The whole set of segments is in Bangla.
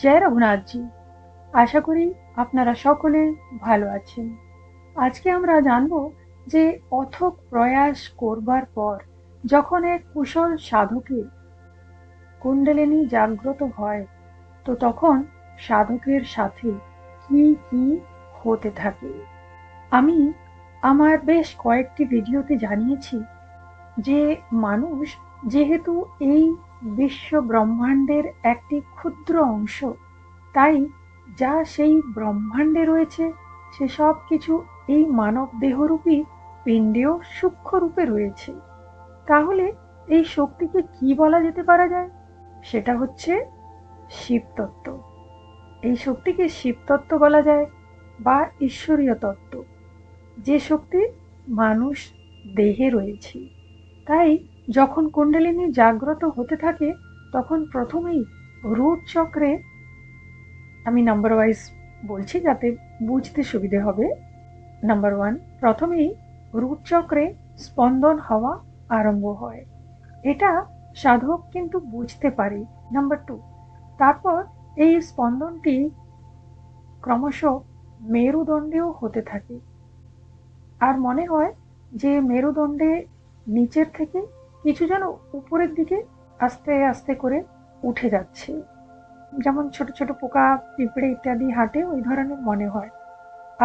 জয় রঘুনাথজি। আশা করি আপনারা সকলে ভালো আছেন। আজকে আমরা জানব যে অথক প্রয়াস করবার পর যখন এক কুশল সাধকের কুণ্ডলিনী জাগ্রত হয়, তো তখন সাধকের সাথে কি কি হতে থাকে। আমি আমার বেশ কয়েকটি ভিডিওতে জানিয়েছি যে মানুষ যেহেতু এই বিশ্ব ব্রহ্মাণ্ডের একটি ক্ষুদ্র অংশ, তাই যা সেই ব্রহ্মাণ্ডে রয়েছে সে সব কিছু এই মানব দেহরূপী পিণ্ডেও সূক্ষ্ম রূপে রয়েছে। তাহলে এই শক্তিকে কি বলা যেতে পারা যায়? সেটা হচ্ছে শিবতত্ত্ব। এই শক্তিকে শিবতত্ত্ব বলা যায় বা ঈশ্বরীয় তত্ত্ব, যে শক্তি মানুষ দেহে রয়েছে। তাই যখন কুণ্ডলিনী জাগ্রত হতে থাকে তখন প্রথমেই রুট চক্রে, আমি নাম্বার ওয়াইজ বলছি যাতে বুঝতে সুবিধে হবে। নাম্বার ওয়ান, প্রথমেই রুট চক্রে স্পন্দন হওয়া আরম্ভ হয়, এটা সাধক কিন্তু বুঝতে পারে। নাম্বার টু, তারপর এই স্পন্দনটি ক্রমশ মেরুদণ্ডেও হতে থাকে, আর মনে হয় যে মেরুদণ্ডে নিচের থেকে কিছু যেন উপরের দিকে আস্তে আস্তে করে উঠে যাচ্ছে, যেমন ছোট ছোট পোকা পিঁপড়ে ইত্যাদি হাঁটে ওই ধরনের মনে হয়।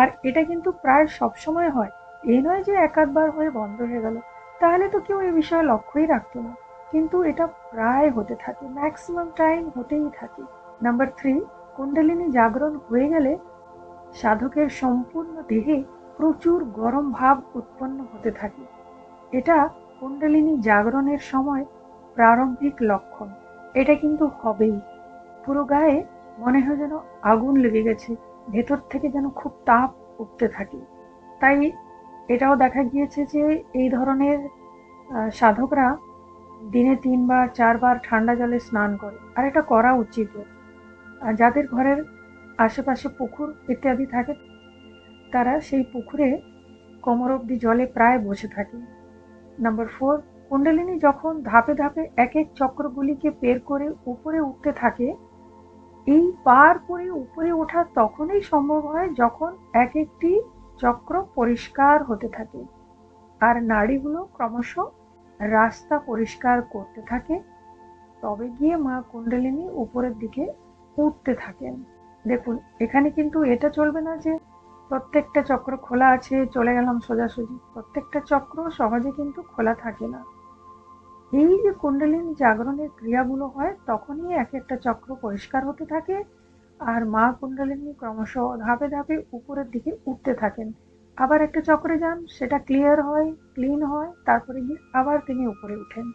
আর এটা কিন্তু প্রায় সবসময় হয়, এই নয় যে এক আধবার হয়ে বন্ধ হয়ে গেল, তাহলে তো কেউ এই বিষয়ে লক্ষ্যই রাখতো না। কিন্তু এটা প্রায় হতে থাকে, ম্যাক্সিমাম টাইম হতেই থাকে। নাম্বার থ্রি, কুণ্ডলিনী জাগরণ হয়ে গেলে সাধকের সম্পূর্ণ দেহে প্রচুর গরম ভাব উৎপন্ন হতে থাকে। এটা কুণ্ডলিনী জাগরণের সময় প্রারম্ভিক লক্ষণ। এটা কিন্তু হবেই, পুরো গায়ে মনে হয় যেন আগুন লেগে গেছে, ভেতর থেকে যেন খুব তাপ উঠতে থাকে। তাই এটাও দেখা গিয়েছে যে এই ধরনের সাধকরা দিনে 3 বার 4 বার ঠান্ডা জলে স্নান করে, আর এটা করা উচিত। আর যাদের ঘরের আশেপাশে পুকুর ইত্যাদি থাকে তারা সেই পুকুরে কোমর অব্দি জলে প্রায় বসে থাকে। নাম্বার ফোর, কুণ্ডলিনী যখন ধাপে ধাপে এক এক চক্রগুলিকে পের করে উপরে উঠতে থাকে, এই পার করে উপরে ওঠা তখনই সম্ভব হয় যখন এক একটি চক্র পরিষ্কার হতে থাকে আর নাড়িগুলো ক্রমশ রাস্তা পরিষ্কার করতে থাকে, তবে গিয়ে মা কুণ্ডলিনী উপরের দিকে উঠতে থাকেন। দেখুন, এখানে কিন্তু এটা চলবে না যে প্রত্যেকটা চক্র খোলা আছে চলে গেলাম সোজাসুজি, প্রত্যেকটা চক্র সহজে কিন্তু খোলা থাকে না। এই যে কুণ্ডলিনী জাগরণের ক্রিয়াগুলো হয় তখনই এক একটা চক্র পরিষ্কার হতে থাকে আর মা কুণ্ডলিনী ক্রমশ ধাপে ধাপে উপরের দিকে উঠতে থাকেন। আবার একটা চক্রে যান, সেটা ক্লিয়ার হয়, ক্লিন হয়, তারপরে গিয়ে আবার তিনি উপরে উঠেন।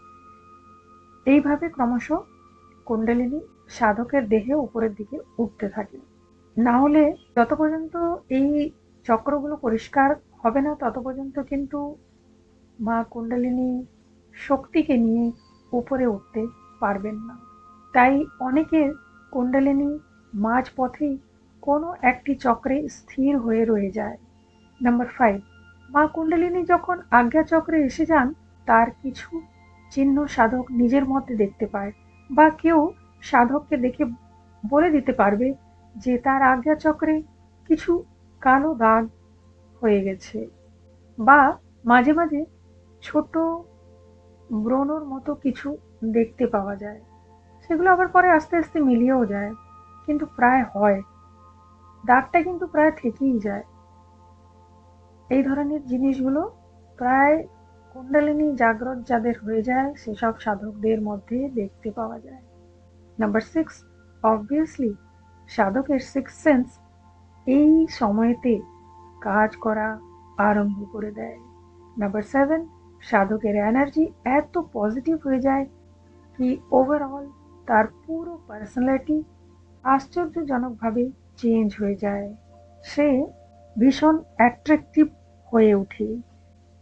এইভাবে ক্রমশ কুণ্ডলিনী সাধকের দেহে উপরের দিকে উঠতে থাকে। না হলে যত পর্যন্ত এই চক্রগুলো পরিষ্কার হবে না তত পর্যন্ত কিন্তু মা কুণ্ডলিনী শক্তিকে নিয়ে উপরে উঠতে পারবেন না। তাই অনেকের কুণ্ডলিনী মাঝ পথেই কোনো একটি চক্রে স্থির হয়ে রয়ে যায়। নাম্বার ফাইভ, মা কুণ্ডলিনী যখন আজ্ঞা চক্রে এসে যান তার কিছু চিহ্ন সাধক নিজের মধ্যে দেখতে পায়, বা কেউ সাধককে দেখে বলে দিতে পারবে যে তার আজ্ঞা চক্রে কিছু কালো দাগ হয়ে গেছে, বা মাঝে মাঝে ছোট ব্রণর মতো কিছু দেখতে পাওয়া যায়। সেগুলো আবার পরে আস্তে আস্তে মিলিয়েও যায়, কিন্তু প্রায় হয়, দাগটা কিন্তু প্রায় থেকেই যায়। এই ধরনের জিনিসগুলো প্রায় কুণ্ডলিনী জাগ্রত যাদের হয়ে যায় সেসব সাধকদের মধ্যে দেখতে পাওয়া যায়। নাম্বার সিক্স, অবভিয়াসলি সাধকের সিক্স সেন্স এই সময়তে কাজ করা আরম্ভ করে দেয়। নাম্বার সেভেন, সাধকের এনার্জি এত পজিটিভ হয়ে যায় কি ওভারঅল তার পুরো পার্সোনালিটি আশ্চর্যজনকভাবে চেঞ্জ হয়ে যায়, সে ভীষণ অ্যাট্রাকটিভ হয়ে ওঠে।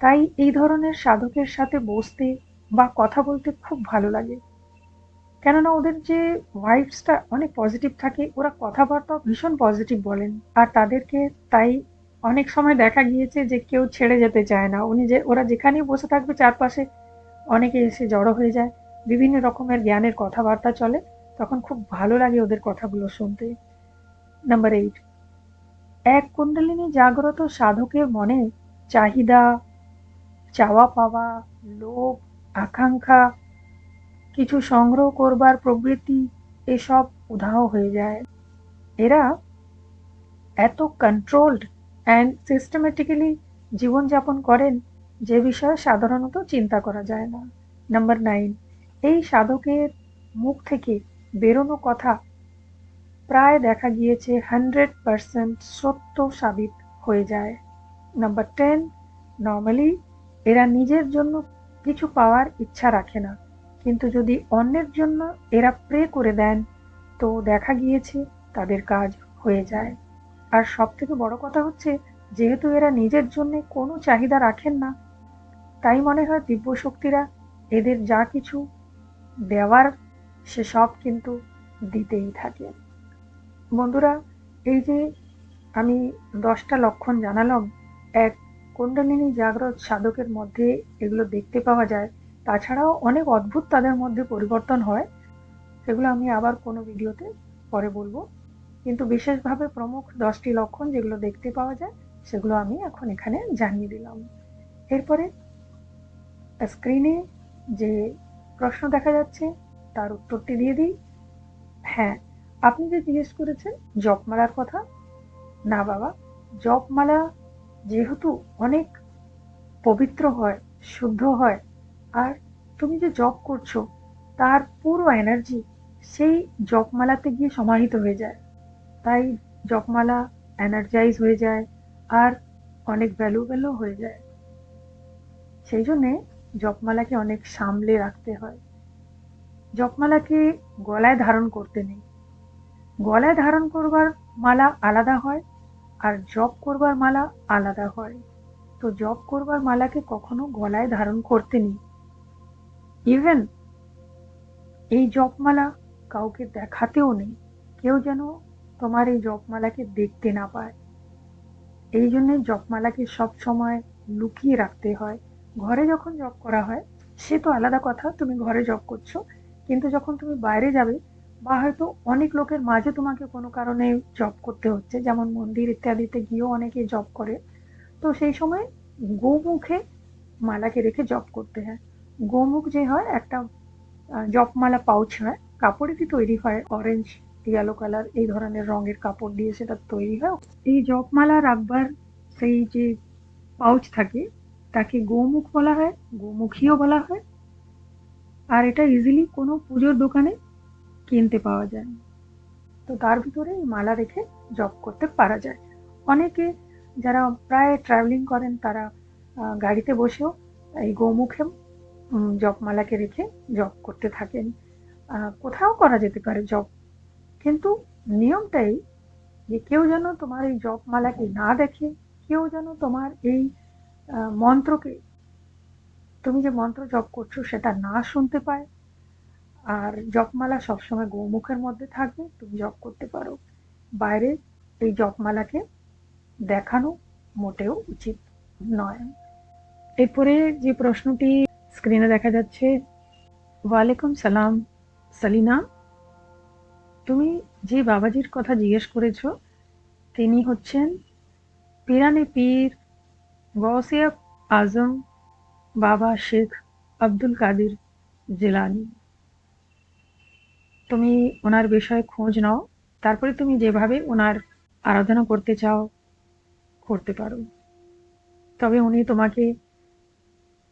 তাই এই ধরনের সাধকের সাথে বসতে বা কথা বলতে খুব ভালো লাগে, কেননা ওদের যে ভাইবসটা অনেক পজিটিভ থাকে, ওরা কথাবার্তা ভীষণ পজিটিভ বলেন। আর তাদেরকে তাই অনেক সময় দেখা গিয়েছে যে কেউ ছেড়ে যেতে চায় না, উনি যে ওরা যেখানেই বসে থাকবে চারপাশে অনেকে এসে জড়ো হয়ে যায়, বিভিন্ন রকমের জ্ঞানের কথাবার্তা চলে, তখন খুব ভালো লাগে ওদের কথাগুলো শুনতে। নাম্বার 8, এক কুণ্ডলিনী জাগ্রত সাধকের মনে চাহিদা, চাওয়া পাওয়া, লোভ, আকাঙ্ক্ষা, কিছু সংগ্রহ করবার প্রবৃত্তি এসব উধাও হয়ে যায়। এরা এত কন্ট্রোলড অ্যান্ড সিস্টেমেটিক্যালি জীবনযাপন করেন যে বিষয়ে সাধারণত চিন্তা করা যায় না। নাম্বার 9, এই সাধকের মুখ থেকে বেরোনো কথা প্রায় দেখা গিয়েছে 100% সত্য সাবিত হয়ে যায়। নাম্বার 10, নর্মালি এরা নিজের জন্য কিছু পাওয়ার ইচ্ছা রাখে না, কিন্তু যদি অন্যের জন্য এরা প্রে করে দেন তো দেখা গিয়েছে তাদের কাজ হয়ে যায়। আর সব থেকে বড় কথা হচ্ছে, যেহেতু এরা নিজের জন্য কোনো চাহিদা রাখেন না, তাই মনে হয় দিব্য শক্তিরা এদের যা কিছু দেওয়ার সে সব কিন্তু দিতেই থাকে। বন্ধুরা, এই যে আমি 10টা লক্ষণ জানালাম এক কুণ্ডলিনী জাগ্রত সাধকের মধ্যে, এগুলো দেখতে পাওয়া যায়। তাছাড়াও অনেক অদ্ভুত তাদের মধ্যে পরিবর্তন হয়, সেগুলো আমি আবার কোনো ভিডিওতে পরে বলবো। কিন্তু বিশেষভাবে প্রমুখ 10টি লক্ষণ যেগুলো দেখতে পাওয়া যায় সেগুলো আমি এখন এখানে জানিয়ে দিলাম। এরপরে স্ক্রিনে যে প্রশ্ন দেখা যাচ্ছে তার উত্তরটি দিয়ে দিই। হ্যাঁ, আপনি যে জিজ্ঞেস করেছেন জপমালার কথা, না বাবা, জপমালা যেহেতু অনেক পবিত্র হয়, শুদ্ধ হয়, আর তুমি যে জপ করছো তার পুরো এনার্জি সেই জপমালাতে গিয়ে সমাহিত হয়ে যায়, তাই জপমালা এনার্জাইজ হয়ে যায় আর অনেক ভ্যালুয়েবলও হয়ে যায়। সেই জন্যে জপমালাকে অনেক সামলে রাখতে হয়। জপমালাকে গলায় ধারণ করতে নেই। গলায় ধারণ করবার মালা আলাদা হয় আর জপ করবার মালা আলাদা হয়। তো জপ করবার মালাকে কখনো গলায় ধারণ করতে নেই। ইভেন এই জপমালা কাউকে দেখাতেও নেই, কেউ যেন তোমার এই জপমালাকে দেখতে না পায়। এই জন্য জপমালাকে সব সময় লুকিয়ে রাখতে হয়। ঘরে যখন জপ করা হয় সে তো আলাদা কথা, তুমি ঘরে জপ করছো, কিন্তু যখন তুমি বাইরে যাবে বা হয়তো অনেক লোকের মাঝে তোমাকে কোনো কারণে জপ করতে হচ্ছে, যেমন মন্দির ইত্যাদিতে গিয়েও অনেকে জপ করে, তো সেই সময় গোমুখে মালাকে রেখে জপ করতে হয়। গোমুখ যে হয় একটা জপমালা পাউচ হয়, কাপড়েরই তৈরি হয়, অরেঞ্জ ইয়েলো কালার এই ধরনের রঙের কাপড় দিয়ে সেটা তৈরি হয়। এই জপমালা রাখবার সেই যে পাউচ থাকে তাকে গোমুখ বলা হয়, গোমুখীও বলা হয়। আর এটা ইজিলি কোনো পুজোর দোকানে কিনতে পাওয়া যায়। তো তার ভিতরে এই মালা রেখে জপ করতে পারা যায়। অনেকে যারা প্রায় ট্রাভেলিং করেন তারা গাড়িতে বসেও এই গোমুখে জপমালাকে রেখে জপ করতে থাকেন। কোথাও করা যেতে পারে জপ, কিন্তু নিয়মটাই যে কেউ যেন তোমার এই জপমালাকে না দেখে, কেউ যেন তোমার এই মন্ত্রকে, তুমি যে মন্ত্র জপ করছো সেটা না শুনতে পায়। আর জপমালা সবসময় গোমুখের মধ্যে থাকবে, তুমি জপ করতে পারো। বাইরে এই জপমালাকে দেখানো মোটেও উচিত নয়। এরপরে যে প্রশ্নটি স্ক্রিনে দেখা যাচ্ছে, ওয়ালাইকুম সালাম সালিনা, তুমি যে বাবাজির কথা জিজ্ঞেস করেছো তিনি হচ্ছেন পিরানে পীর গৌসিয়া আজম বাবা শেখ আব্দুল কাদের জিলানি। তুমি ওনার বিষয়ে খোঁজ নাও, তারপরে তুমি যেভাবে ওনার আরাধনা করতে চাও করতে পারো। তবে উনি তোমাকে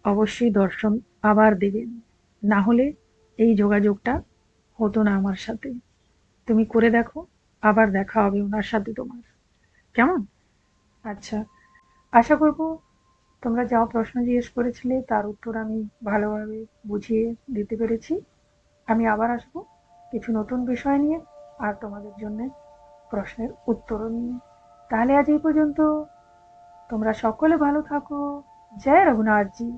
অবশ্যই দর্শন আবার দেবেন, না হলে এই যোগাযোগটা হতো না আমার সাথে। তুমি করে দেখো, আবার দেখা হবে ওনার সাথে তোমার। কেমন? আচ্ছা, আশা করব তোমরা যা প্রশ্ন জিজ্ঞেস করেছিলে তার উত্তর আমি ভালোভাবে বুঝিয়ে দিতে পেরেছি। আমি আবার আসবো কিছু নতুন বিষয় নিয়ে আর তোমাদের জন্য প্রশ্নের উত্তরও নিয়ে। তাহলে আজ এই পর্যন্ত। তোমরা সকলে ভালো থাকো। জয় রঘুনাথজি।